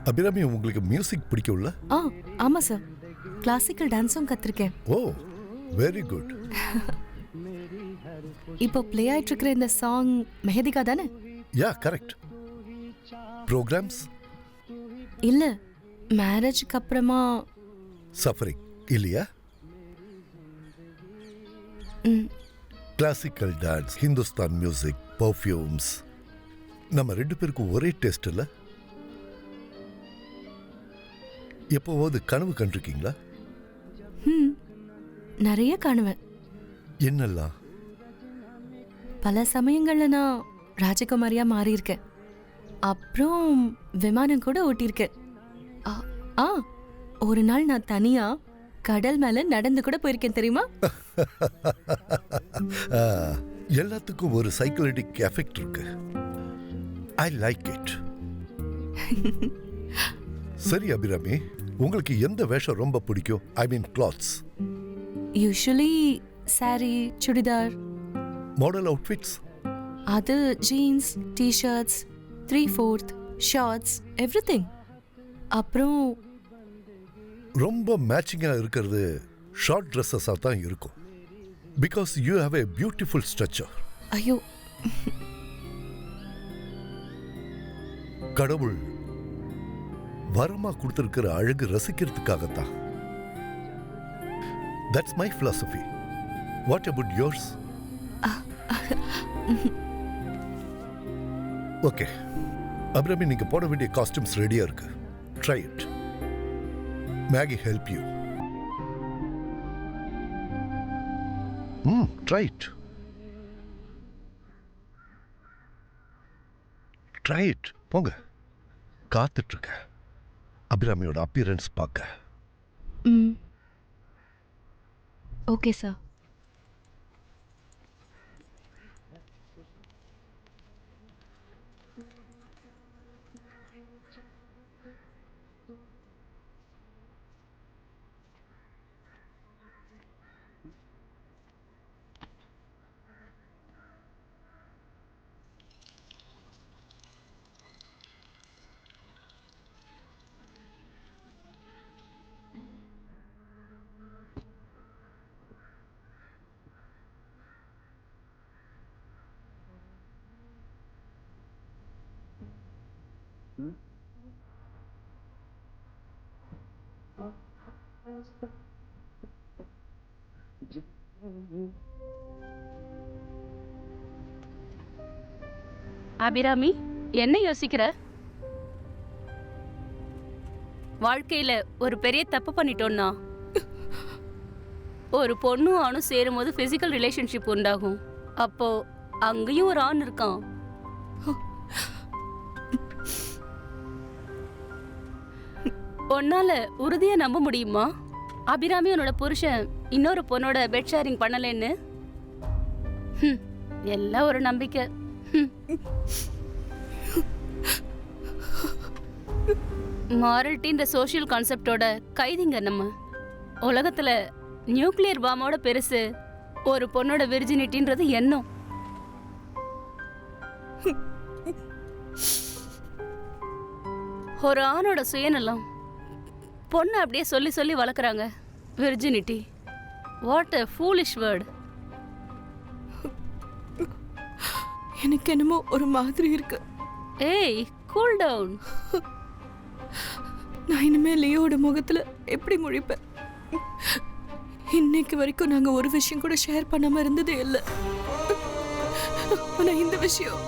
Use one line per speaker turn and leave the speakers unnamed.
அபிராமி, உங்களுக்கு மியூசிக் பிடிக்கும்ல?
ஆமா சார், கிளாசிக்கல் டான்ஸும் கத்துருக்கேன்.
ஓ, வெரி குட்.
இப்போ ப்ளே ஆயிட்டு இருக்கிற இந்த சாங் மெஹதிகா தானே?
யா, கரெக்ட். ப்ரோக்ராம்ஸ்
இல்ல, மேரேஜ்க்கு அப்புறமா
சஃபரிங் இல்லையா? Classical dance, Hindustan music, perfumes, நம்ம 2 பேருக்கும் ஒரே டேஸ்ட் இல்ல? எப்போவாவது கனவு கண்டிருக்கீங்களா?
நிறைய காணுவேன்.
என்னெல்லாம்?
பல சமயங்கள்ல நான் ராஜகுமாரியா மாறி இருக்கேன். அப்புறம் விமானம் கூட ஓட்டியிருக்கேன். ஒரு நாள் நான் தனியா கடல் மேல நடந்து கூட போயிருக்கேன், தெரியுமா?
எல்லாத்துக்கும் ஒரு சைக்காலஜிக் எஃபெக்ட் இருக்கு. I like it. சரி அபிராமி, உங்களுக்கு எந்த வேஷம் ரொம்ப பிடிக்கும்? I mean clothes.
Usually sari, churidar.
Model outfits?
அது ஜீன்ஸ், டி-ஷர்ட்ஸ், 3/4 ஷார்ட்ஸ், எவ்ரிதிங். அப்புறம்
ரொம்ப மேட்சிங்கா இருக்கிறது ஷார்ட் ட்ரெஸ்ஸஸா தான் இருக்கும். Because you have a beautiful structure.
ஐயோ,
கடவுள் வரமா கொடுத்திருக்கிற அழகு ரசிக்கிறதுக்காகத்தான். That's my philosophy. What about yours? Okay Abirami, நீங்க போட வேண்டிய காஸ்டியூம்ஸ் ரெடியா இருக்கு. Try it. Maggie help you. Try it. Try it. போங்க, காத்துட்டு இருக்க அபிராமியோட அப்பியரன்ஸ் பார்க்க.
Okay sir.
அபிராமி, என்ன யோசிக்கிற? வாழ்க்கையில ஒரு பெரிய தப்பு பண்ணிட்டோம்னா, ஒரு பொண்ணும் ஆணும் சேரும் போது பிசிக்கல் ரிலேஷன்ஷிப் உண்டாகும். அப்போ அங்கேயும் ஒரு ஆண் இருக்கான். உன்னால உறுதியா நம்ப முடியுமா அபிராமி உன்னோட புருஷன் இன்னொரு பொண்ணோட பெட் ஷேரிங் பண்ணலன்னு? எல்லாம் ஒரு நம்பிக்கை. மாரல்டின்ற சோஷியல் கான்செப்டோட கைதிங்க நம்ம. உலகத்துல நியூக்ளியர் பாம்போட பெருசு ஒரு பொண்ணோட விர்ஜினிட்டின்றது எண்ணம். ஒரு ஆணோட சுயநலம் பொண்ணு அப்படியே சொல்லி சொல்லி வளர்க்குறாங்க. Virginity, what a foolish word.
எனக்கு என்னமோ ஒரு மாதிரி இருக்கு.
ஏய், கூல் டவுன்.
நான் இனிமே லியோட முகத்துல எப்படி முழிப்பேன்? இன்னைக்கு வரைக்கும் நாங்க ஒரு விஷயம் கூட ஷேர் பண்ணாம இருந்ததே இல்லை. ஆனா இந்த விஷயம்